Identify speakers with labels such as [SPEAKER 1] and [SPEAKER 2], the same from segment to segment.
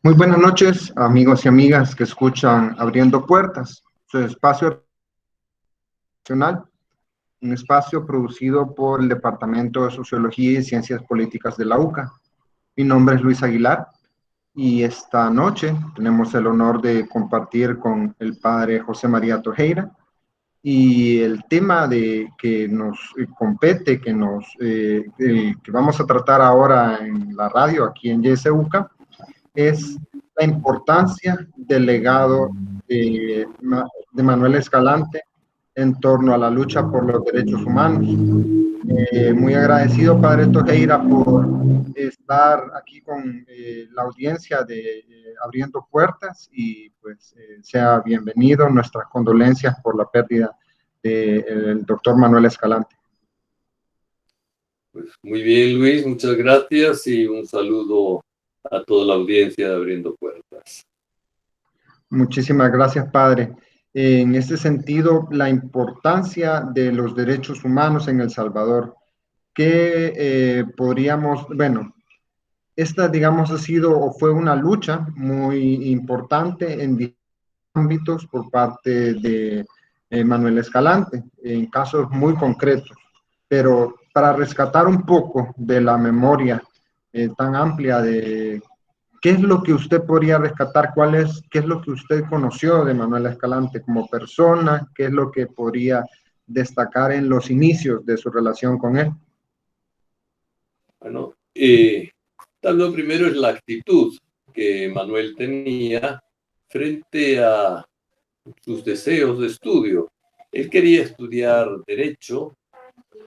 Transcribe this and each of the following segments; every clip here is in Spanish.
[SPEAKER 1] Muy buenas noches, amigos y amigas que escuchan Abriendo Puertas, su espacio nacional, un espacio producido por el Departamento de Sociología y Ciencias Políticas de la UCA. Mi nombre es Luis Aguilar y esta noche tenemos el honor de compartir con el padre José María Tojeira y el tema que nos compete, que vamos a tratar ahora en la radio aquí en YSUCA, es la importancia del legado de Manuel Escalante en torno a la lucha por los derechos humanos. Muy agradecido, Padre Tojeira, por estar aquí con la audiencia de Abriendo Puertas y pues sea bienvenido. Nuestras condolencias por la pérdida del doctor Manuel Escalante.
[SPEAKER 2] Pues muy bien, Luis, muchas gracias y un saludo a toda la audiencia de Abriendo Puertas.
[SPEAKER 1] Muchísimas gracias, Padre. En este sentido, la importancia de los derechos humanos en El Salvador, que bueno, esta, digamos, ha sido o fue una lucha muy importante en distintos ámbitos por parte de Manuel Escalante, en casos muy concretos. Pero para rescatar un poco de la memoria tan amplia de ¿qué es lo que usted podría rescatar? ¿Qué es lo que usted conoció de Manuel Escalante como persona? ¿Qué es lo que podría destacar en los inicios de su relación con él?
[SPEAKER 2] Bueno, tal vez lo primero es la actitud que Manuel tenía frente a sus deseos de estudio. Él quería estudiar Derecho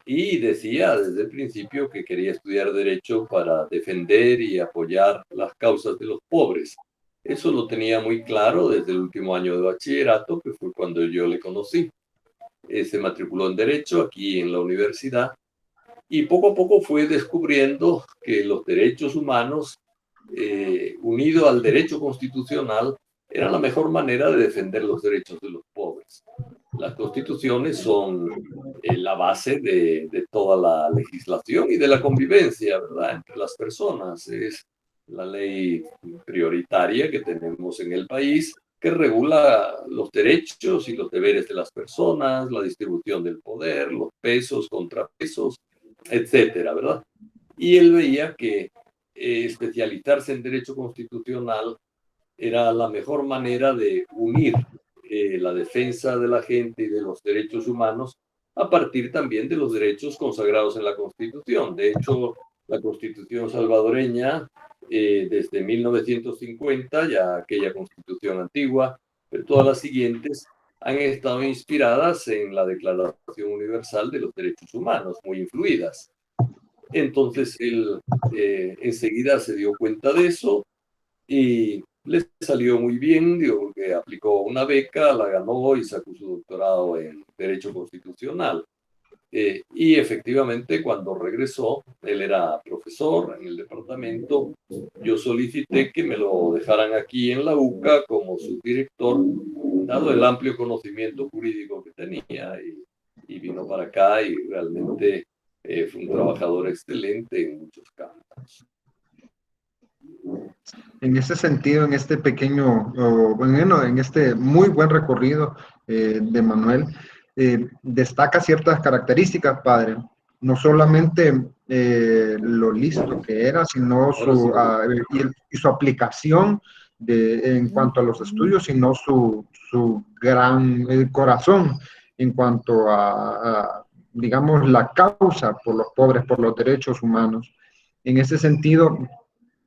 [SPEAKER 2] y decía desde el principio que quería estudiar Derecho para defender y apoyar las causas de los pobres. Eso lo tenía muy claro desde el último año de bachillerato, que fue cuando yo le conocí. Se matriculó en Derecho aquí en la universidad y poco a poco fue descubriendo que los derechos humanos, unido al derecho constitucional, era la mejor manera de defender los derechos de los pobres. Las constituciones son la base de toda la legislación y de la convivencia, ¿verdad?, entre las personas. Es la ley prioritaria que tenemos en el país que regula los derechos y los deberes de las personas, la distribución del poder, los pesos, contrapesos, etcétera, ¿verdad? Y él veía que especializarse en derecho constitucional era la mejor manera de unir la defensa de la gente y de los derechos humanos a partir también de los derechos consagrados en la Constitución. De hecho, la Constitución salvadoreña, desde 1950, ya aquella Constitución antigua, pero todas las siguientes han estado inspiradas en la Declaración Universal de los Derechos Humanos, muy influidas. Entonces, él enseguida se dio cuenta de eso y le salió muy bien, digo, porque aplicó una beca, la ganó y sacó su doctorado en Derecho Constitucional. Y efectivamente, cuando regresó, él era profesor en el departamento. Yo solicité que me lo dejaran aquí en la UCA como subdirector, dado el amplio conocimiento jurídico que tenía. Y vino para acá y realmente fue un trabajador excelente en muchos campos.
[SPEAKER 1] En ese sentido, en este pequeño, bueno, en este muy buen recorrido de Manuel, destaca ciertas características, padre. No solamente lo listo que era, sino y su aplicación en cuanto a los estudios, sino su gran corazón en cuanto digamos, la causa por los pobres, por los derechos humanos. En ese sentido,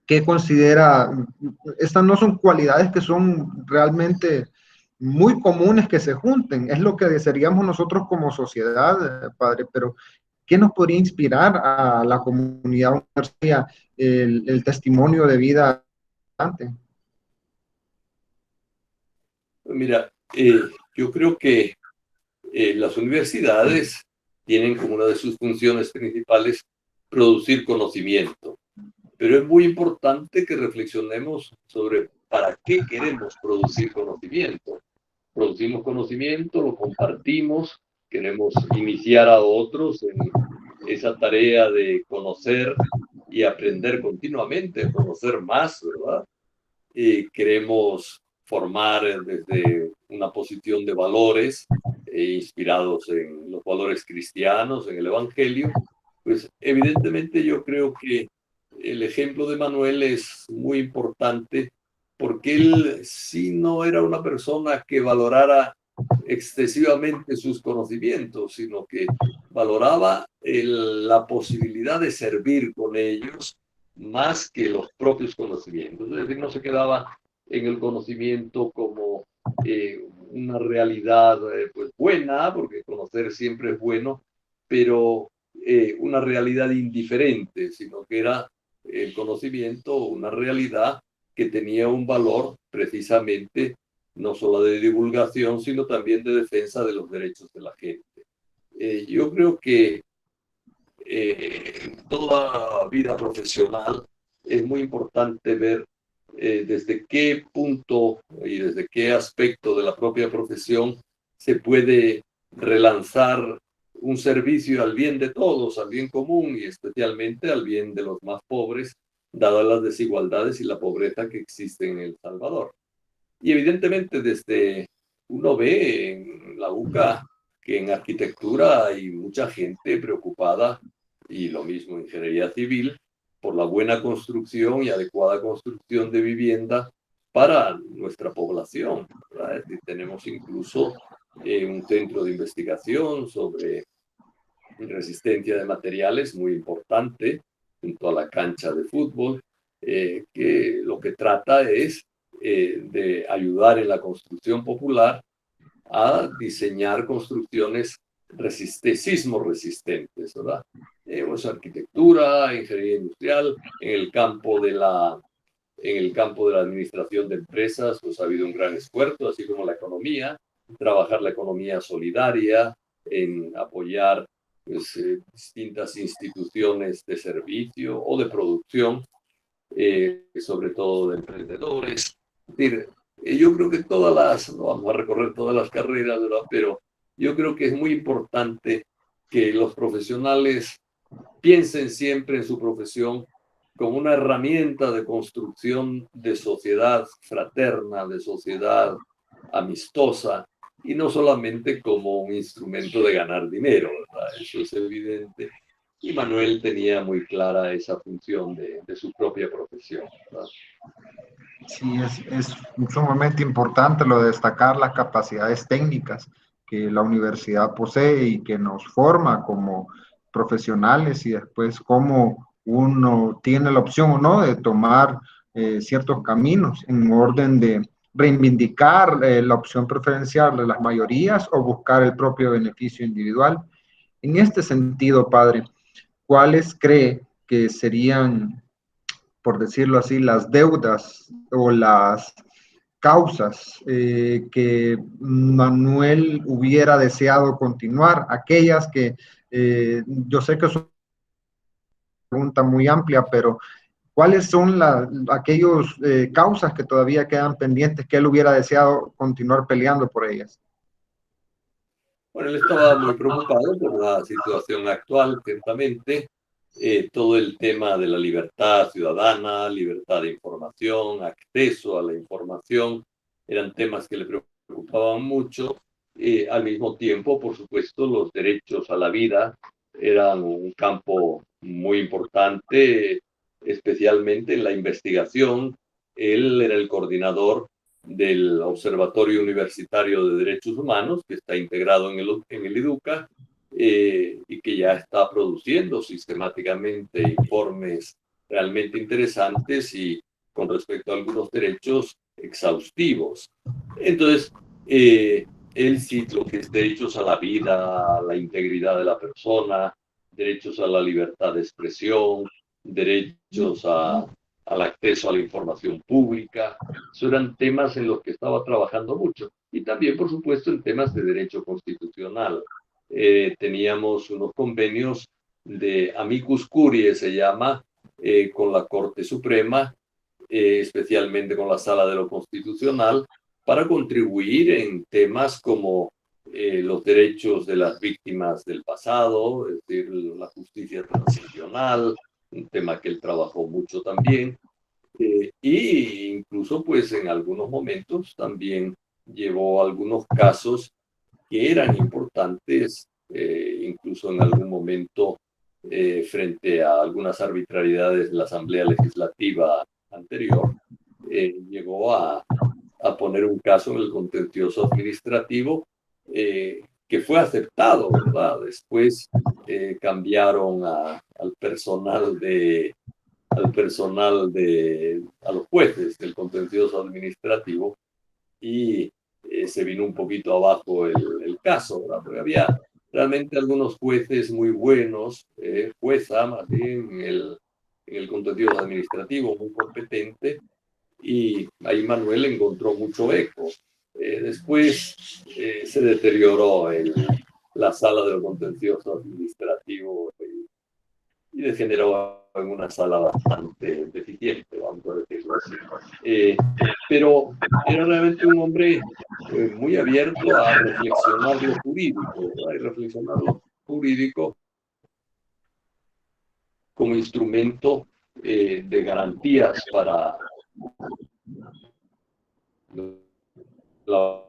[SPEAKER 1] ¿qué considera? Estas no son cualidades que son realmente muy comunes que se junten, es lo que desearíamos nosotros como sociedad, padre, pero ¿qué nos podría inspirar a la comunidad universitaria el testimonio de vida antes?
[SPEAKER 2] Mira, yo creo que las universidades tienen como una de sus funciones principales producir conocimiento, pero es muy importante que reflexionemos sobre para qué queremos producir conocimiento. Producimos conocimiento, lo compartimos, queremos iniciar a otros en esa tarea de conocer y aprender continuamente, conocer más, ¿verdad? queremos formar desde una posición de valores inspirados en los valores cristianos, en el Evangelio, pues evidentemente yo creo que el ejemplo de Manuel es muy importante porque él sí no era una persona que valorara excesivamente sus conocimientos, sino que valoraba la posibilidad de servir con ellos más que los propios conocimientos. Es decir, no se quedaba en el conocimiento como una realidad pues buena, porque conocer siempre es bueno, pero una realidad indiferente, sino que era el conocimiento una realidad que tenía un valor precisamente no solo de divulgación, sino también de defensa de los derechos de la gente. Yo creo que en toda vida profesional es muy importante ver desde qué punto y desde qué aspecto de la propia profesión se puede relanzar un servicio al bien de todos, al bien común y especialmente al bien de los más pobres, dadas las desigualdades y la pobreza que existen en El Salvador. Y evidentemente desde uno ve en la UCA que en arquitectura hay mucha gente preocupada y lo mismo en ingeniería civil por la buena construcción y adecuada construcción de vivienda para nuestra población, ¿verdad? Es decir, tenemos incluso un centro de investigación sobre resistencia de materiales muy importante junto a la cancha de fútbol, que lo que trata es de ayudar en la construcción popular a diseñar construcciones sismo resistentes, ¿verdad? Pues arquitectura, ingeniería industrial, en el campo de la administración de empresas, pues ha habido un gran esfuerzo, así como la economía, trabajar la economía solidaria, en apoyar pues, distintas instituciones de servicio o de producción, sobre todo de emprendedores. Es decir, yo creo que no vamos a recorrer todas las carreras, ¿verdad? Pero yo creo que es muy importante que los profesionales piensen siempre en su profesión como una herramienta de construcción de sociedad fraterna, de sociedad amistosa, y no solamente como un instrumento de ganar dinero, ¿verdad? Eso es evidente. Y Manuel tenía muy clara esa función de su propia profesión, ¿verdad?
[SPEAKER 1] Sí, es sumamente importante lo de destacar las capacidades técnicas que la universidad posee y que nos forma como profesionales y después cómo uno tiene la opción o no de tomar ciertos caminos en orden de reivindicar la opción preferencial de las mayorías o buscar el propio beneficio individual. En este sentido, padre, ¿cuáles cree que serían, por decirlo así, las deudas o las causas que Manuel hubiera deseado continuar, aquellas que yo sé que es una pregunta muy amplia, pero ¿cuáles son aquellos causas que todavía quedan pendientes que él hubiera deseado continuar peleando por ellas?
[SPEAKER 2] Bueno, él estaba muy preocupado por la situación actual, ciertamente. Todo el tema de la libertad ciudadana, libertad de información, acceso a la información, eran temas que le preocupaban mucho. Al mismo tiempo, por supuesto, los derechos a la vida eran un campo muy importante, especialmente en la investigación. Él era el coordinador del Observatorio Universitario de Derechos Humanos, que está integrado en el IDUCA, y que ya está produciendo sistemáticamente informes realmente interesantes y con respecto a algunos derechos exhaustivos. Entonces, él sí, lo que es derechos a la vida, a la integridad de la persona, derechos a la libertad de expresión, derechos al acceso a la información pública, eso eran temas en los que estaba trabajando mucho. Y también, por supuesto, en temas de derecho constitucional. Teníamos unos convenios de amicus curiae, se llama, con la Corte Suprema, especialmente con la Sala de lo Constitucional, para contribuir en temas como los derechos de las víctimas del pasado, es decir, la justicia transicional, un tema que él trabajó mucho también, Y incluso pues en algunos momentos también llevó algunos casos que eran importantes, incluso en algún momento frente a algunas arbitrariedades de la Asamblea Legislativa anterior, llegó a poner un caso en el contencioso administrativo que fue aceptado, ¿verdad? Después cambiaron a los jueces del contencioso administrativo y se vino un poquito abajo el caso, ¿verdad? Porque había realmente algunos jueces muy buenos, jueza más bien en el contencioso administrativo muy competente, y ahí Manuel encontró mucho eco. Después se deterioró la sala del contencioso administrativo y degeneró en una sala bastante deficiente, vamos a decirlo así. Pero era realmente un hombre muy abierto a reflexionar lo jurídico, ¿verdad? Y reflexionar lo jurídico como instrumento de garantías para la,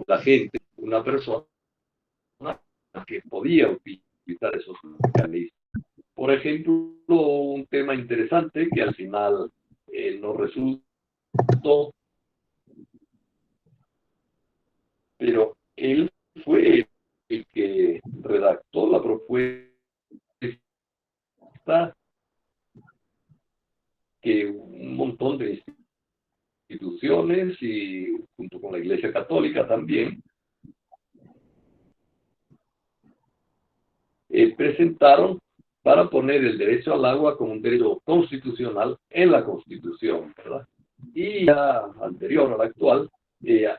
[SPEAKER 2] la gente, una persona que podía utilizar esos mecanismos. Por ejemplo, un tema interesante que al final nos resultó, pero él fue el que redactó la propuesta que un montón de instituciones y junto con la Iglesia Católica también presentaron para poner el derecho al agua como un derecho constitucional en la Constitución, ¿verdad? Y ya anterior a la actual,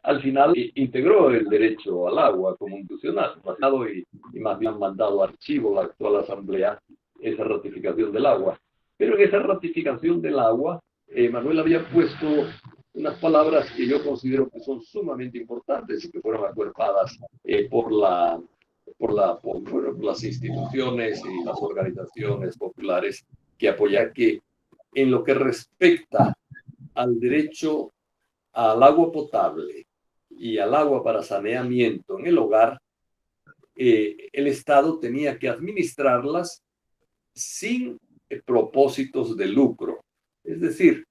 [SPEAKER 2] al final integró el derecho al agua como constitucional, y más bien mandado a archivo la actual Asamblea esa ratificación del agua. Pero en esa ratificación del agua, Manuel había puesto unas palabras que yo considero que son sumamente importantes y que fueron acuerpadas por las instituciones y las organizaciones populares que apoyan que en lo que respecta al derecho al agua potable y al agua para saneamiento en el hogar, el Estado tenía que administrarlas sin propósitos de lucro. Es decir,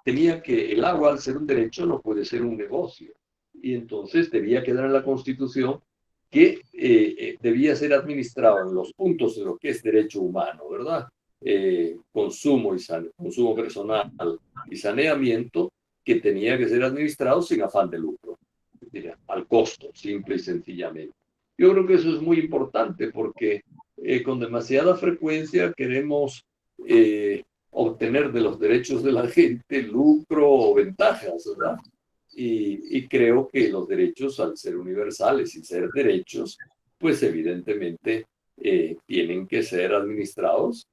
[SPEAKER 2] tenía que el agua, al ser un derecho, no puede ser un negocio. Y entonces debía quedar en la Constitución que debía ser administrado en los puntos de lo que es derecho humano, ¿verdad? Consumo personal y saneamiento, que tenía que ser administrado sin afán de lucro, al costo, simple y sencillamente. Yo creo que eso es muy importante porque con demasiada frecuencia queremos obtener de los derechos de la gente lucro o ventajas, ¿verdad? Y creo que los derechos, al ser universales y ser derechos, pues evidentemente tienen que ser administrados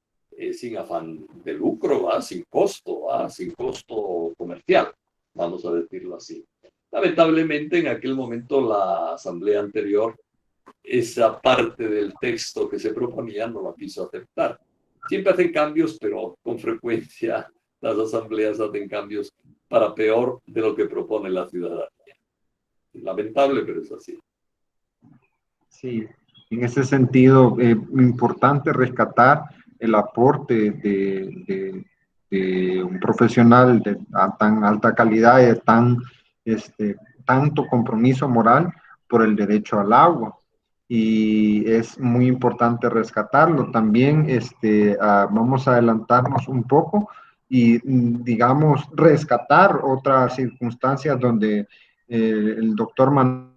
[SPEAKER 2] sin afán de lucro, ¿va? Sin costo, ¿va? Sin costo comercial, vamos a decirlo así. Lamentablemente, en aquel momento la asamblea anterior, esa parte del texto que se proponía no la quiso aceptar. Siempre hacen cambios, pero con frecuencia las asambleas hacen cambios para peor de lo que propone la ciudadanía. Lamentable, pero es así.
[SPEAKER 1] Sí, en ese sentido, importante rescatar el aporte de un profesional de tan alta calidad y de tanto compromiso moral por el derecho al agua. Y es muy importante rescatarlo. También vamos a adelantarnos un poco y, digamos, rescatar otras circunstancias donde el doctor Manuel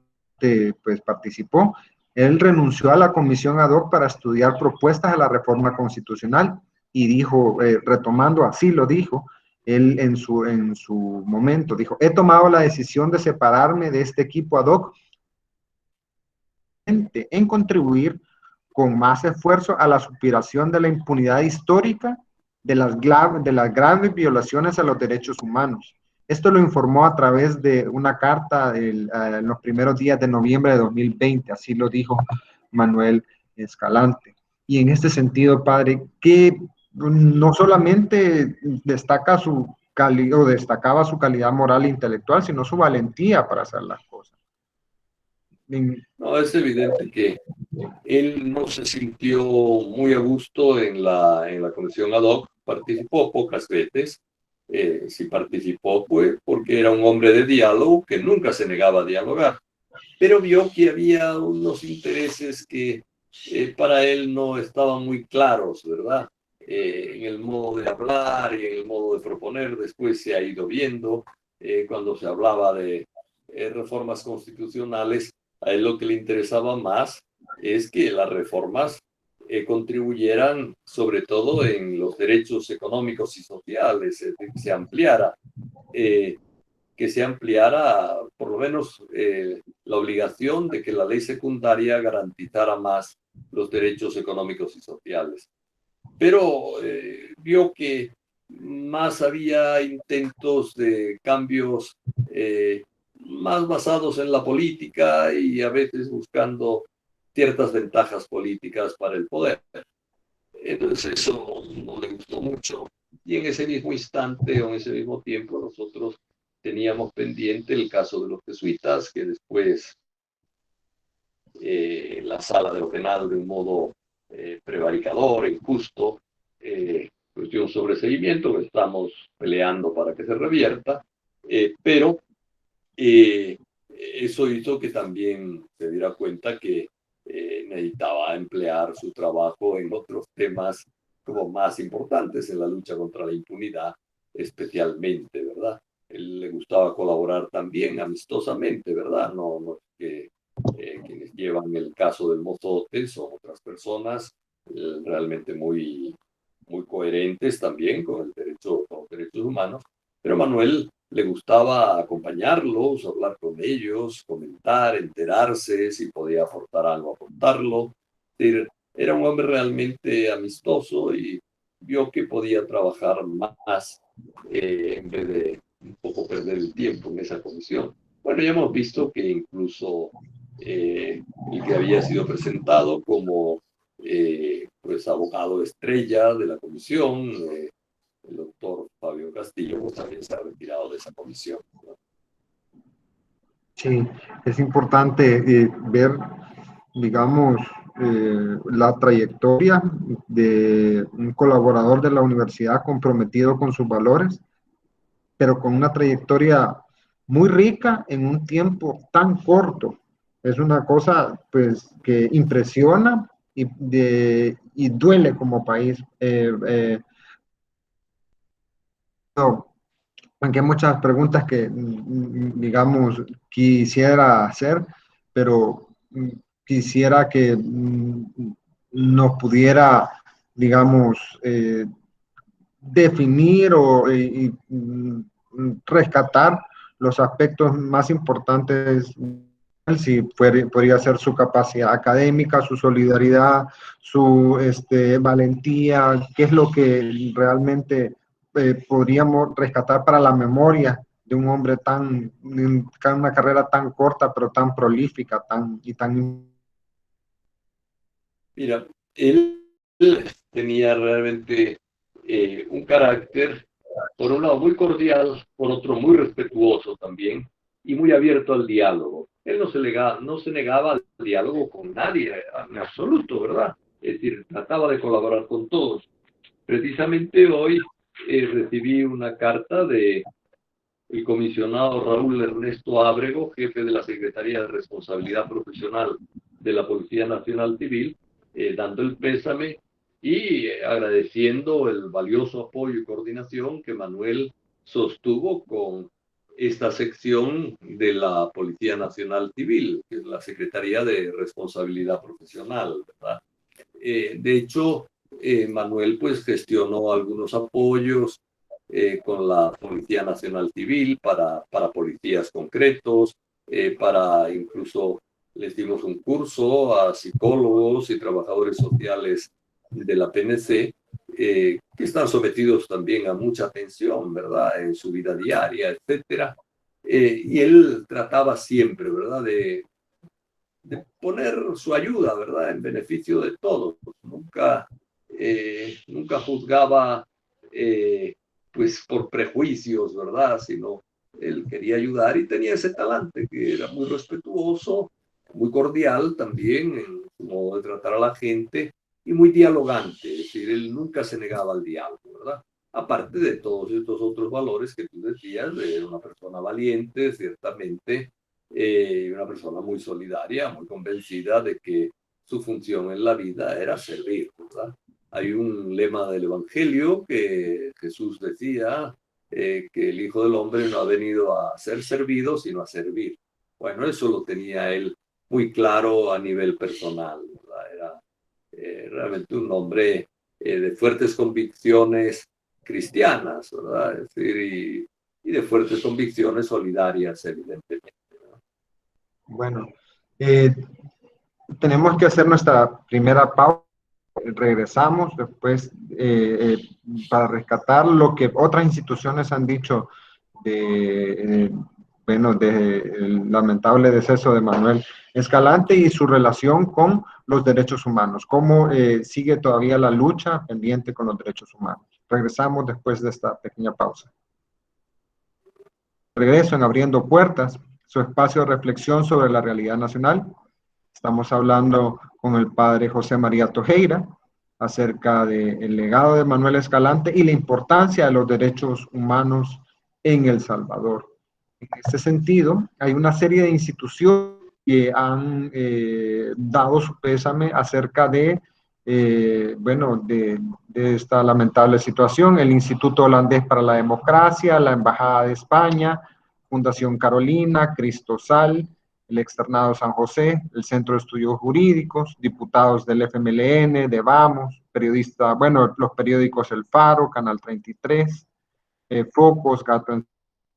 [SPEAKER 1] pues, participó. Él renunció a la comisión ad hoc para estudiar propuestas a la reforma constitucional y dijo, retomando, así lo dijo, él en su momento dijo, he tomado la decisión de separarme de este equipo ad hoc en contribuir con más esfuerzo a la superación de la impunidad histórica de las graves violaciones a los derechos humanos. Esto lo informó a través de una carta en los primeros días de noviembre de 2020, así lo dijo Manuel Escalante. Y en este sentido, padre, que no solamente destaca o destacaba su calidad moral e intelectual, sino su valentía para hacer las cosas.
[SPEAKER 2] No, es evidente que él no se sintió muy a gusto en la comisión ad hoc, participó pocas veces. Si participó fue porque era un hombre de diálogo que nunca se negaba a dialogar, pero vio que había unos intereses que para él no estaban muy claros, ¿verdad? En el modo de hablar y en el modo de proponer, después se ha ido viendo, cuando se hablaba de reformas constitucionales, a él lo que le interesaba más es que las reformas contribuyeran sobre todo en los derechos económicos y sociales, eh, que se ampliara por lo menos la obligación de que la ley secundaria garantizara más los derechos económicos y sociales. Pero vio que más había intentos de cambios más basados en la política y a veces buscando ciertas ventajas políticas para el poder. Entonces eso no le gustó mucho. Y en ese mismo instante o en ese mismo tiempo nosotros teníamos pendiente el caso de los jesuitas, que después la sala de lo penal de un modo prevaricador, injusto, pues dio un sobreseguimiento que estamos peleando para que se revierta, pero eso hizo que también se diera cuenta que necesitaba emplear su trabajo en otros temas como más importantes en la lucha contra la impunidad, especialmente, ¿verdad? Él le gustaba colaborar también amistosamente, ¿verdad? No que quienes llevan el caso del Mozote son otras personas realmente muy coherentes también con con los derechos humanos, pero Manuel le gustaba acompañarlos, hablar con ellos, comentar, enterarse, si podía aportar algo, aportarlo. Era un hombre realmente amistoso y vio que podía trabajar más en vez de un poco perder el tiempo en esa comisión. Bueno, ya hemos visto que incluso el que había sido presentado como pues abogado estrella de la comisión, el doctor Fabio Castillo, pues también se ha retirado de esa comisión, ¿no?
[SPEAKER 1] Sí, es importante ver, digamos, la trayectoria de un colaborador de la universidad comprometido con sus valores, pero con una trayectoria muy rica en un tiempo tan corto. Es una cosa, pues, que impresiona y duele como país. No, aunque hay muchas preguntas que, digamos, quisiera hacer, pero quisiera que nos pudiera, digamos, definir rescatar los aspectos más importantes, si podría ser su capacidad académica, su solidaridad, su valentía, qué es lo que realmente podríamos rescatar para la memoria de un hombre una carrera tan corta, pero tan prolífica, tan...
[SPEAKER 2] Mira, él tenía realmente un carácter, por un lado muy cordial, por otro muy respetuoso también, y muy abierto al diálogo. Él no se negaba al diálogo con nadie, en absoluto, ¿verdad? Es decir, trataba de colaborar con todos. Precisamente hoy recibí una carta de el comisionado Raúl Ernesto Ábrego, jefe de la Secretaría de Responsabilidad Profesional de la Policía Nacional Civil, dando el pésame y agradeciendo el valioso apoyo y coordinación que Manuel sostuvo con esta sección de la Policía Nacional Civil, que es la Secretaría de Responsabilidad Profesional, ¿verdad? De hecho, Manuel pues gestionó algunos apoyos con la Policía Nacional Civil para policías concretos, para incluso les dimos un curso a psicólogos y trabajadores sociales de la PNC, que están sometidos también a mucha tensión, ¿verdad?, en su vida diaria, etcétera. Y él trataba siempre, ¿verdad?, de poner su ayuda, ¿verdad?, en beneficio de todos. Nunca juzgaba pues por prejuicios, ¿verdad?, sino él quería ayudar y tenía ese talante, que era muy respetuoso, muy cordial también en su modo de tratar a la gente y muy dialogante, es decir, él nunca se negaba al diálogo, ¿verdad? Aparte de todos estos otros valores que tú decías, de una persona valiente, ciertamente, una persona muy solidaria, muy convencida de que su función en la vida era servir, ¿verdad? Hay un lema del Evangelio que Jesús decía, que el Hijo del Hombre no ha venido a ser servido, sino a servir. Bueno, eso lo tenía él muy claro a nivel personal, ¿verdad? Era realmente un hombre de fuertes convicciones cristianas, ¿verdad? Es decir, y de fuertes convicciones solidarias, evidentemente.
[SPEAKER 1] Bueno, tenemos que hacer nuestra primera pausa. Regresamos después para rescatar lo que otras instituciones han dicho del lamentable deceso de Manuel Escalante y su relación con los derechos humanos, cómo sigue todavía la lucha pendiente con los derechos humanos. Regresamos después de esta pequeña pausa. Regreso en Abriendo Puertas, su espacio de reflexión sobre la realidad nacional. Estamos hablando con el padre José María Tojeira acerca del legado de Manuel Escalante y la importancia de los derechos humanos en El Salvador. En este sentido, hay una serie de instituciones que han dado su pésame acerca de esta lamentable situación. El Instituto Holandés para la Democracia, la Embajada de España, Fundación Carolina, Cristosal, el Externado San José, el Centro de Estudios Jurídicos, diputados del FMLN, de Vamos, periodistas, los periódicos El Faro, Canal 33, Focus, Gato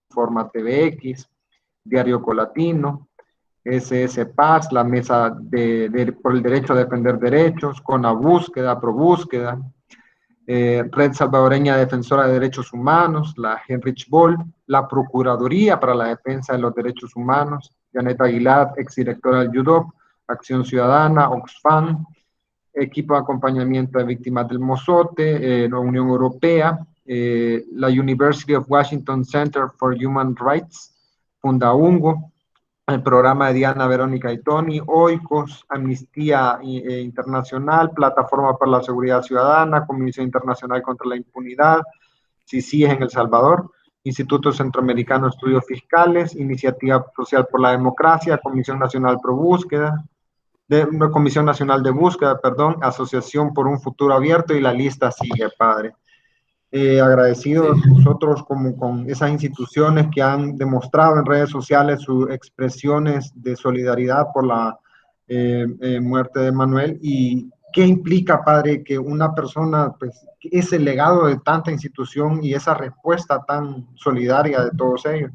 [SPEAKER 1] Informa TVX, Diario Colatino, SS Paz, la Mesa por el Derecho a Defender Derechos, Cona Búsqueda, Pro Búsqueda, Red Salvadoreña Defensora de Derechos Humanos, la Heinrich Böll, la Procuraduría para la Defensa de los Derechos Humanos, Janet Aguilar, exdirectora del UDOP, Acción Ciudadana, Oxfam, Equipo de Acompañamiento de Víctimas del Mozote, la Unión Europea, la University of Washington Center for Human Rights, Fundaungo, el programa de Diana Verónica y Tony, OICOS, Amnistía Internacional, Plataforma para la Seguridad Ciudadana, Comisión Internacional contra la Impunidad, CICIES en El Salvador, Instituto Centroamericano de Estudios Fiscales, Iniciativa Social por la Democracia, Comisión Nacional Pro Búsqueda, Comisión Nacional de Búsqueda, perdón, Asociación por un Futuro Abierto, y la lista sigue, padre. Agradecidos nosotros con esas instituciones que han demostrado en redes sociales sus expresiones de solidaridad por la muerte de Manuel. ¿Y qué implica, padre, que una persona, pues, ese legado de tanta institución y esa respuesta tan solidaria de todos ellos?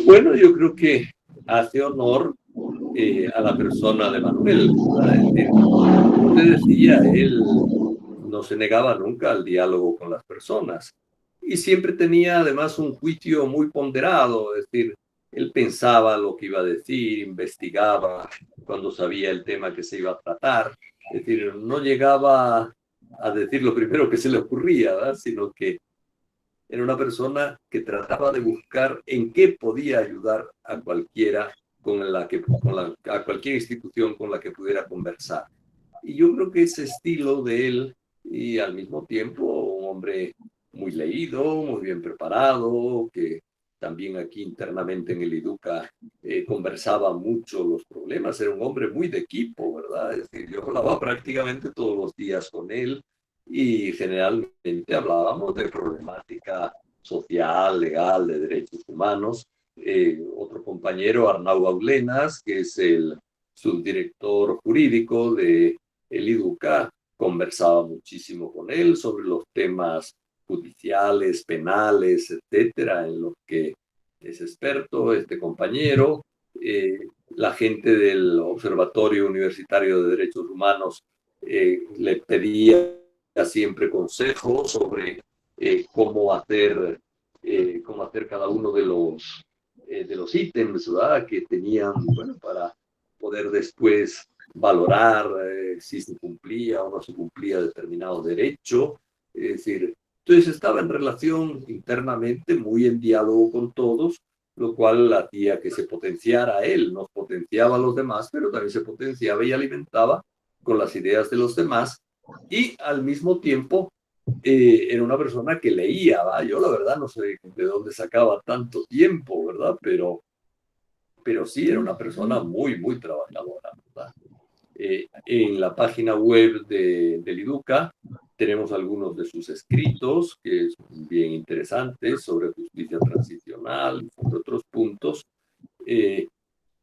[SPEAKER 2] Bueno, yo creo que hace honor a la persona de Manuel, ¿verdad? Es decir, como te decía, él no se negaba nunca al diálogo con las personas y siempre tenía además un juicio muy ponderado, es decir, él pensaba lo que iba a decir, investigaba cuando sabía el tema que se iba a tratar, es decir, no llegaba a decir lo primero que se le ocurría, ¿verdad? Sino que era una persona que trataba de buscar en qué podía ayudar a cualquiera a cualquier institución con la que pudiera conversar. Y yo creo que ese estilo de él, y al mismo tiempo un hombre muy leído, muy bien preparado, que también aquí internamente en el IDUCA conversaba mucho los problemas, era un hombre muy de equipo, ¿verdad? Es decir, yo hablaba prácticamente todos los días con él y generalmente hablábamos de problemática social, legal, de derechos humanos. Otro compañero, Arnau Aulenas, que es el subdirector jurídico de el IDUCA, conversaba muchísimo con él sobre los temas judiciales, penales, etcétera, en los que es experto este compañero. La gente del Observatorio Universitario de Derechos Humanos le pedía siempre consejos sobre cómo hacer cada uno de los de los ítems, ¿verdad? Que tenían, bueno, para poder después valorar si se cumplía o no se cumplía determinado derecho. Es decir, entonces estaba en relación internamente, muy en diálogo con todos, lo cual hacía que se potenciara él, nos potenciaba a los demás, pero también se potenciaba y alimentaba con las ideas de los demás y al mismo tiempo era una persona que leía, ¿va? Yo la verdad no sé de dónde sacaba tanto tiempo, ¿verdad? Pero sí era una persona muy, muy trabajadora, ¿verdad? En la página web del IDUCA tenemos algunos de sus escritos, que son bien interesantes, sobre justicia transicional, sobre otros puntos, eh,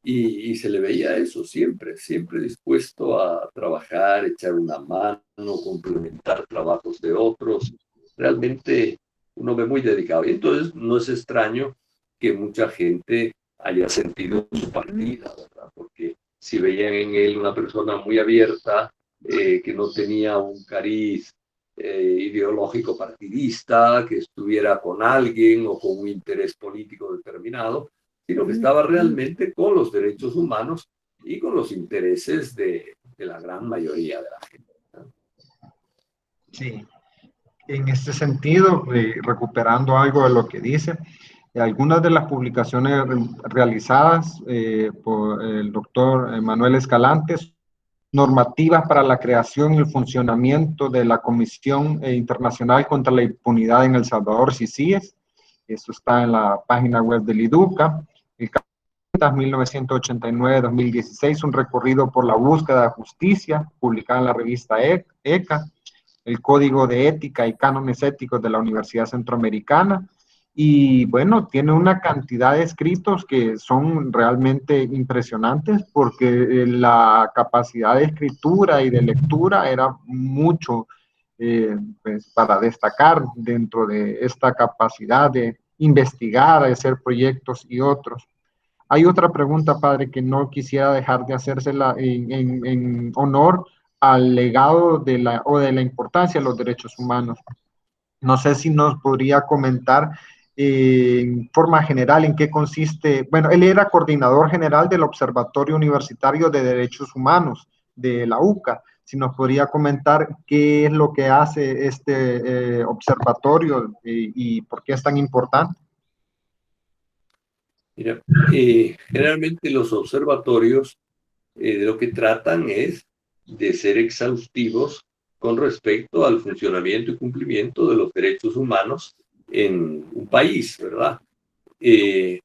[SPEAKER 2] y se le veía eso siempre, siempre dispuesto a trabajar, echar una mano, complementar trabajos de otros. Realmente un hombre muy dedicado. Y entonces no es extraño que mucha gente haya sentido su partida, ¿verdad? Porque si veían en él una persona muy abierta, que no tenía un cariz ideológico partidista, que estuviera con alguien o con un interés político determinado, sino que estaba realmente con los derechos humanos y con los intereses de la gran mayoría de la gente.
[SPEAKER 1] Sí, en este sentido, recuperando algo de lo que dice, algunas de las publicaciones realizadas por el doctor Manuel Escalante, normativas para la creación y el funcionamiento de la Comisión Internacional contra la Impunidad en El Salvador, CICIES. Eso está en la página web del IDUCA. El 1989-2016, un recorrido por la búsqueda de justicia, publicada en la revista ECA, el Código de Ética y Cánones Éticos de la Universidad Centroamericana, y bueno, tiene una cantidad de escritos que son realmente impresionantes porque la capacidad de escritura y de lectura era mucho pues, para destacar dentro de esta capacidad de investigar, de hacer proyectos y otros. Hay otra pregunta, padre, que no quisiera dejar de hacérsela en honor al legado de la importancia de los derechos humanos. No sé si nos podría comentar en forma general en qué consiste. Bueno, él era coordinador general del Observatorio Universitario de Derechos Humanos de la UCA. Si nos podría comentar qué es lo que hace este observatorio y por qué es tan importante.
[SPEAKER 2] Mira, generalmente los observatorios de lo que tratan es de ser exhaustivos con respecto al funcionamiento y cumplimiento de los derechos humanos en un país, ¿verdad?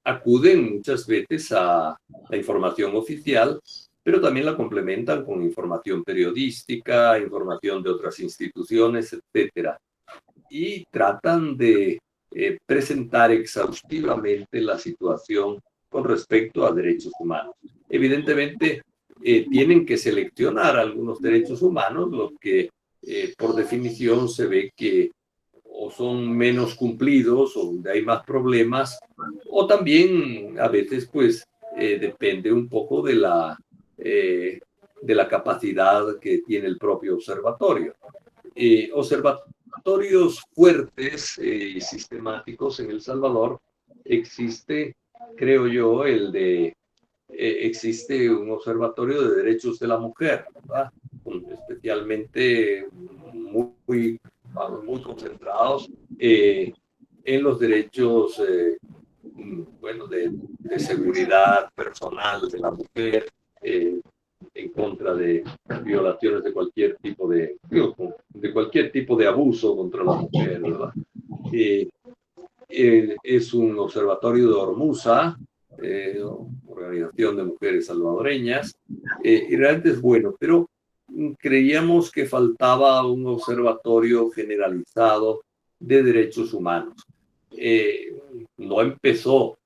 [SPEAKER 2] Acuden muchas veces a la información oficial, pero también la complementan con información periodística, información de otras instituciones, etcétera. Y tratan de presentar exhaustivamente la situación con respecto a derechos humanos. Evidentemente, tienen que seleccionar algunos derechos humanos, los que por definición se ve que o son menos cumplidos o donde hay más problemas, o también a veces pues depende un poco de la capacidad que tiene el propio observatorio. Observatorios fuertes y sistemáticos en El Salvador existe, creo yo, existe un observatorio de derechos de la mujer, ¿verdad? Especialmente muy, muy concentrados en los derechos, bueno, de seguridad personal de la mujer, eh, en contra de violaciones de cualquier tipo de abuso contra la mujer, ¿verdad? Eh, es un observatorio de Hormuza, Organización de Mujeres Salvadoreñas, y realmente es bueno, pero creíamos que faltaba un observatorio generalizado de derechos humanos. No empezó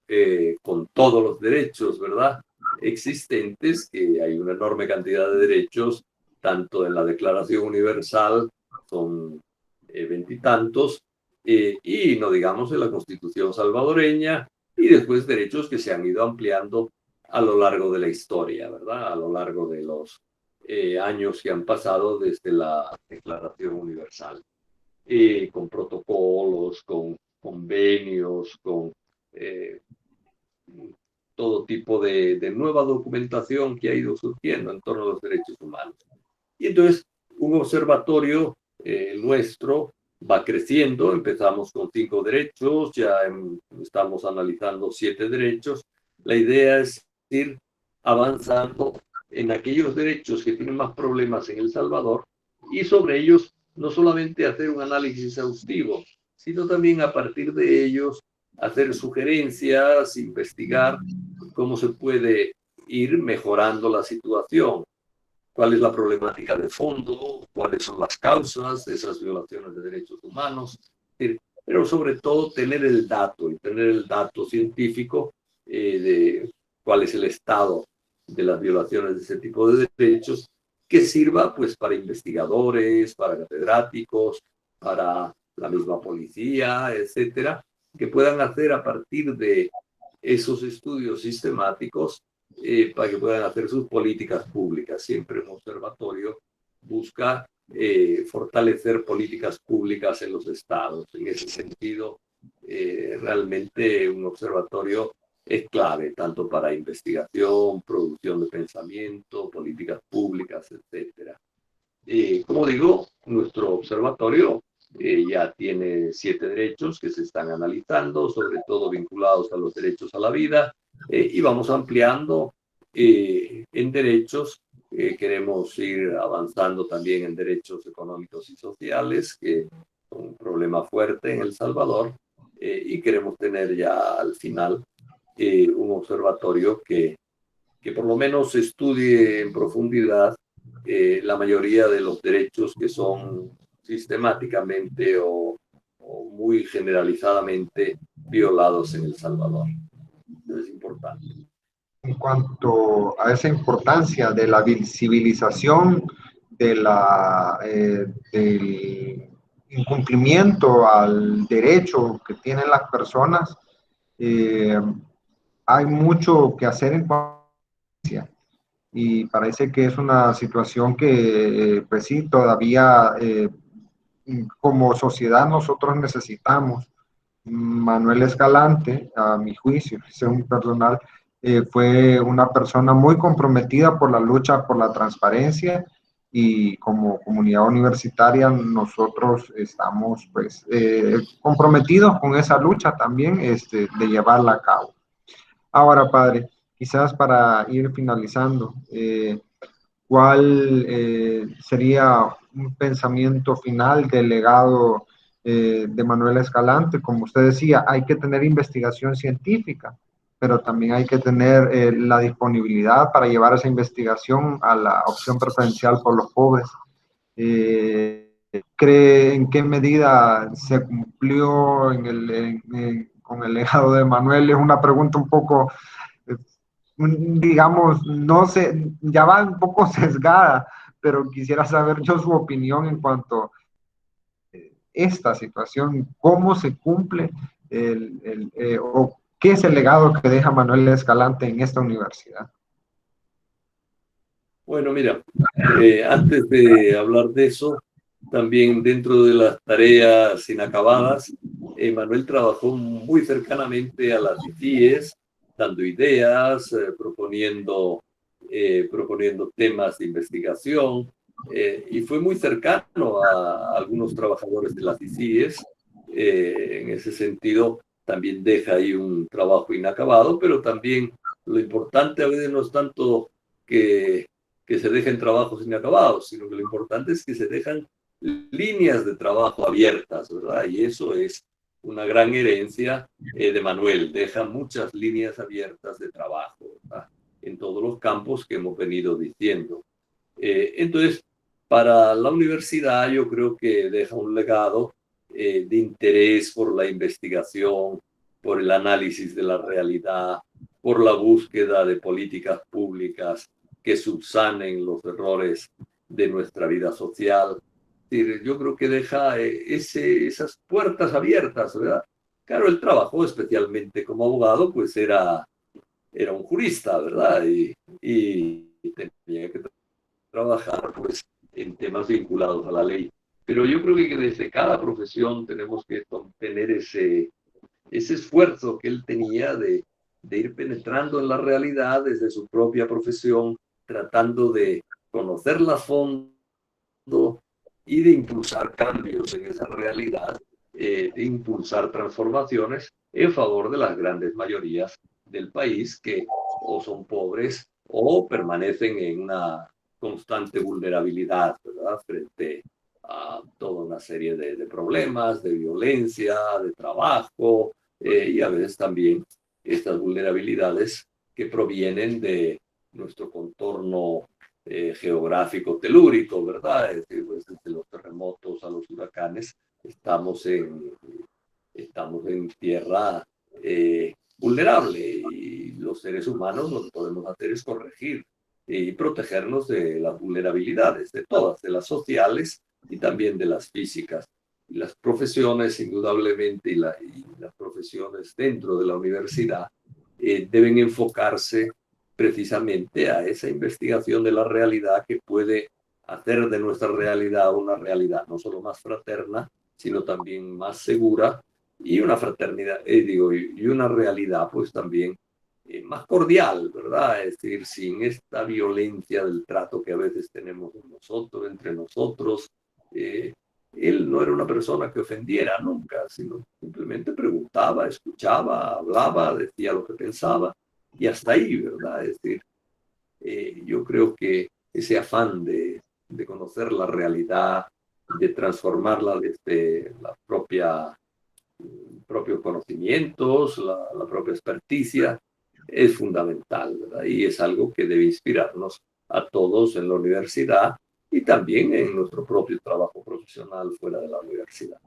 [SPEAKER 2] con todos los derechos, ¿verdad? Existentes, que hay una enorme cantidad de derechos, tanto en la Declaración Universal, son veintitantos, y no digamos en la Constitución salvadoreña, y después derechos que se han ido ampliando a lo largo de la historia, ¿verdad? A lo largo de los años que han pasado desde la Declaración Universal, con protocolos, con convenios, con todo tipo de nueva documentación que ha ido surgiendo en torno a los derechos humanos. Y entonces un observatorio nuestro va creciendo, empezamos con 5 derechos, ya estamos analizando 7 derechos. La idea es ir avanzando en aquellos derechos que tienen más problemas en El Salvador y sobre ellos no solamente hacer un análisis exhaustivo, sino también a partir de ellos hacer sugerencias, investigar cómo se puede ir mejorando la situación, cuál es la problemática de fondo, cuáles son las causas de esas violaciones de derechos humanos, pero sobre todo tener el dato y tener el dato científico de cuál es el estado de las violaciones de ese tipo de derechos, que sirva pues para investigadores, para catedráticos, para la misma policía, etcétera, que puedan hacer a partir de esos estudios sistemáticos para que puedan hacer sus políticas públicas. Siempre un observatorio busca fortalecer políticas públicas en los estados. En ese sentido, realmente un observatorio es clave, tanto para investigación, producción de pensamiento, políticas públicas, etc. Como digo, nuestro observatorio ya tiene 7 derechos que se están analizando, sobre todo vinculados a los derechos a la vida, y vamos ampliando en derechos. Queremos ir avanzando también en derechos económicos y sociales, que son un problema fuerte en El Salvador, y queremos tener ya al final un observatorio que por lo menos estudie en profundidad la mayoría de los derechos que son sistemáticamente o muy generalizadamente violados en El Salvador. Eso es importante.
[SPEAKER 1] En cuanto a esa importancia de la visibilización del incumplimiento al derecho que tienen las personas, eh, hay mucho que hacer en cuanto a y parece que es una situación que, pues sí, todavía como sociedad nosotros necesitamos. Manuel Escalante, a mi juicio, según personal, fue una persona muy comprometida por la lucha por la transparencia y como comunidad universitaria nosotros estamos pues comprometidos con esa lucha también de llevarla a cabo. Ahora, padre, quizás para ir finalizando, ¿cuál sería un pensamiento final del legado de Manuel Escalante? Como usted decía, hay que tener investigación científica, pero también hay que tener la disponibilidad para llevar esa investigación a la opción preferencial por los pobres. ¿Cree en qué medida se cumplió con el legado de Manuel? Es una pregunta un poco digamos, no sé, ya va un poco sesgada, pero quisiera saber yo su opinión en cuanto a esta situación, cómo se cumple o qué es el legado que deja Manuel Escalante en esta universidad.
[SPEAKER 2] Bueno, mira, antes de hablar de eso, también dentro de las tareas inacabadas, Manuel trabajó muy cercanamente a las ICIES, dando ideas, proponiendo temas de investigación, y fue muy cercano a algunos trabajadores de las ICIES. En ese sentido, también deja ahí un trabajo inacabado, pero también lo importante a veces no es tanto que se dejen trabajos inacabados, sino que lo importante es que se dejan líneas de trabajo abiertas, ¿verdad? Y eso es una gran herencia de Manuel, deja muchas líneas abiertas de trabajo, ¿verdad? En todos los campos que hemos venido diciendo. Entonces, para la universidad yo creo que deja un legado de interés por la investigación, por el análisis de la realidad, por la búsqueda de políticas públicas que subsanen los errores de nuestra vida social. Yo creo que deja esas puertas abiertas, ¿verdad? Claro, él trabajó especialmente como abogado, pues era un jurista, ¿verdad? Y tenía que trabajar pues en temas vinculados a la ley. Pero yo creo que desde cada profesión tenemos que tener ese esfuerzo que él tenía de de ir penetrando en la realidad desde su propia profesión, tratando de conocerla a fondo y de impulsar cambios en esa realidad, de impulsar transformaciones en favor de las grandes mayorías del país que o son pobres o permanecen en una constante vulnerabilidad, ¿verdad? Frente a toda una serie de problemas, de violencia, de trabajo, y a veces también estas vulnerabilidades que provienen de nuestro contorno geográfico telúrico, ¿verdad? Es decir, pues, desde los terremotos a los huracanes, estamos en tierra vulnerable y los seres humanos lo que podemos hacer es corregir y protegernos de las vulnerabilidades, de todas, de las sociales y también de las físicas. Y las profesiones, indudablemente, y las profesiones dentro de la universidad deben enfocarse precisamente a esa investigación de la realidad que puede hacer de nuestra realidad una realidad no solo más fraterna, sino también más segura y una fraternidad, y una realidad pues también más cordial, ¿verdad? Es decir, sin esta violencia del trato que a veces tenemos nosotros, entre nosotros. Él no era una persona que ofendiera nunca, sino simplemente preguntaba, escuchaba, hablaba, decía lo que pensaba y hasta ahí, ¿verdad? Es decir, yo creo que ese afán de conocer la realidad, de transformarla desde la propios conocimientos, la propia experticia, es fundamental, ¿verdad? Y es algo que debe inspirarnos a todos en la universidad y también en nuestro propio trabajo profesional fuera de la universidad.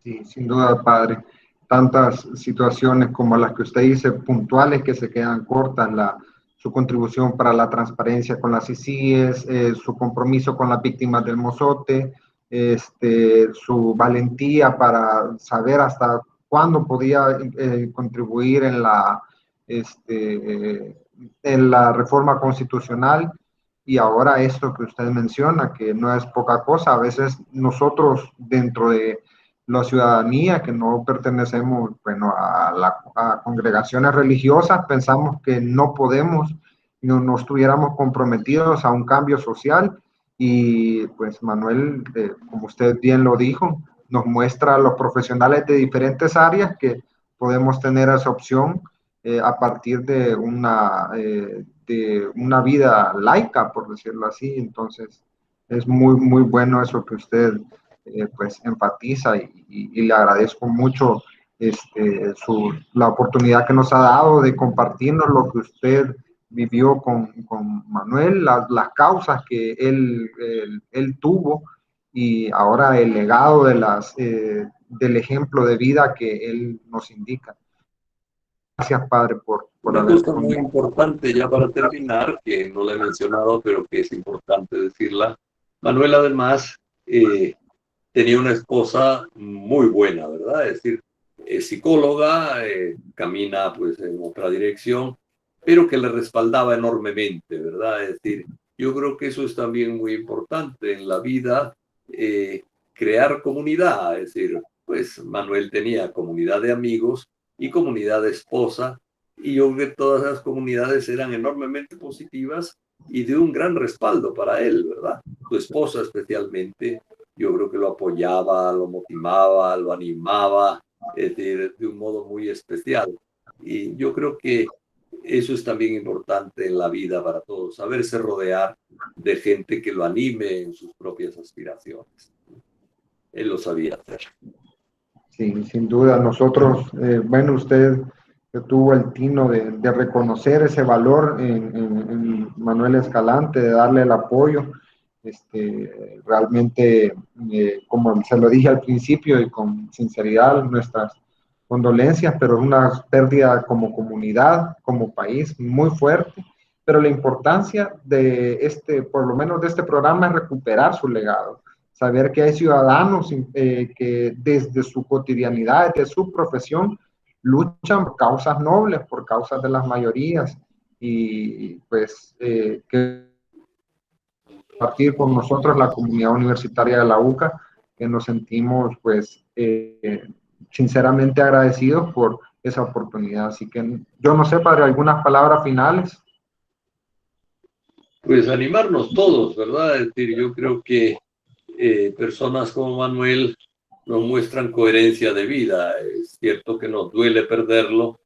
[SPEAKER 1] Sí, sin duda, padre. Tantas situaciones como las que usted dice, puntuales, que se quedan cortas, su contribución para la transparencia con las ICIES, su compromiso con las víctimas del Mozote, su valentía para saber hasta cuándo podía contribuir en la reforma constitucional. Y ahora esto que usted menciona, que no es poca cosa, a veces nosotros dentro de la ciudadanía que no pertenecemos, bueno, a congregaciones religiosas, pensamos que no podemos, no estuviéramos comprometidos a un cambio social y pues Manuel, como usted bien lo dijo, nos muestra a los profesionales de diferentes áreas que podemos tener esa opción a partir de una vida laica, por decirlo así. Entonces, es muy, muy bueno eso que usted pues enfatiza y le agradezco mucho la oportunidad que nos ha dado de compartirnos lo que usted vivió con Manuel, las causas que él tuvo y ahora el legado del ejemplo de vida que él nos indica. Gracias, padre, por
[SPEAKER 2] Una
[SPEAKER 1] haber
[SPEAKER 2] cosa muy
[SPEAKER 1] conmigo.
[SPEAKER 2] importante ya para terminar, que no la he mencionado, pero que es importante decirla. Manuel además tenía una esposa muy buena, ¿verdad? Es decir, es psicóloga, camina pues en otra dirección, pero que le respaldaba enormemente, ¿verdad? Es decir, yo creo que eso es también muy importante en la vida, crear comunidad, es decir, pues Manuel tenía comunidad de amigos y comunidad de esposa, y yo creo que todas esas comunidades eran enormemente positivas y de un gran respaldo para él, ¿verdad? Su esposa especialmente, yo creo que lo apoyaba, lo motivaba, lo animaba, es decir, de un modo muy especial. Y yo creo que eso es también importante en la vida para todos, saberse rodear de gente que lo anime en sus propias aspiraciones. Él lo sabía hacer.
[SPEAKER 1] Sí, sin duda. Nosotros, bueno, usted tuvo el tino de reconocer ese valor en Manuel Escalante, de darle el apoyo. Realmente, como se lo dije al principio y con sinceridad, nuestras condolencias, pero es una pérdida como comunidad, como país, muy fuerte. Pero la importancia de por lo menos de este programa es recuperar su legado, saber que hay ciudadanos que desde su cotidianidad, desde su profesión, luchan por causas nobles, por causas de las mayorías, y pues que compartir con nosotros la comunidad universitaria de la UCA, que nos sentimos pues sinceramente agradecidos por esa oportunidad. Así que yo no sé, padre, algunas palabras finales.
[SPEAKER 2] Pues animarnos todos, ¿verdad? Es decir, yo creo que personas como Manuel nos muestran coherencia de vida. Es cierto que nos duele perderlo,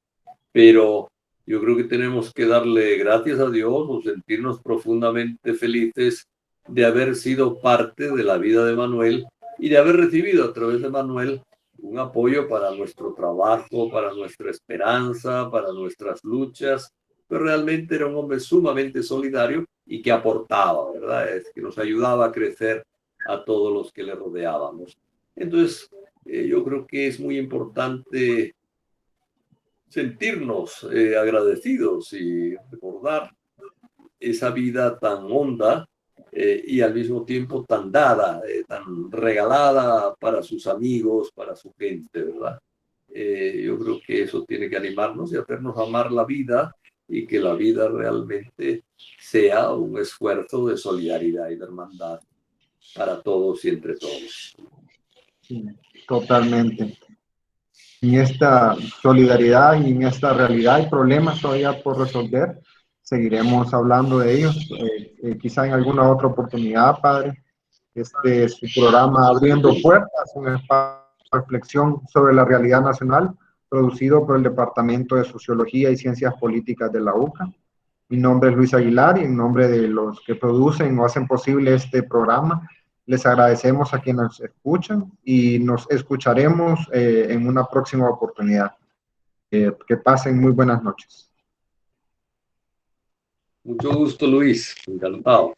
[SPEAKER 2] pero yo creo que tenemos que darle gracias a Dios o sentirnos profundamente felices de haber sido parte de la vida de Manuel y de haber recibido a través de Manuel un apoyo para nuestro trabajo, para nuestra esperanza, para nuestras luchas. Pero realmente era un hombre sumamente solidario y que aportaba, ¿verdad? Es que nos ayudaba a crecer a todos los que le rodeábamos. Entonces, yo creo que es muy importante sentirnos agradecidos y recordar esa vida tan honda y al mismo tiempo tan dada, tan regalada para sus amigos, para su gente, ¿verdad? Yo creo que eso tiene que animarnos y hacernos amar la vida y que la vida realmente sea un esfuerzo de solidaridad y de hermandad para todos y entre todos.
[SPEAKER 1] Sí, totalmente. En esta solidaridad y en esta realidad hay problemas todavía por resolver. Seguiremos hablando de ellos, quizá en alguna otra oportunidad, padre. Este es su programa Abriendo Puertas, un espacio de reflexión sobre la realidad nacional, producido por el Departamento de Sociología y Ciencias Políticas de la UCA. Mi nombre es Luis Aguilar y en nombre de los que producen o hacen posible este programa, les agradecemos a quienes nos escuchan y nos escucharemos en una próxima oportunidad. Que pasen muy buenas noches.
[SPEAKER 2] Mucho gusto, Luis. Encantado.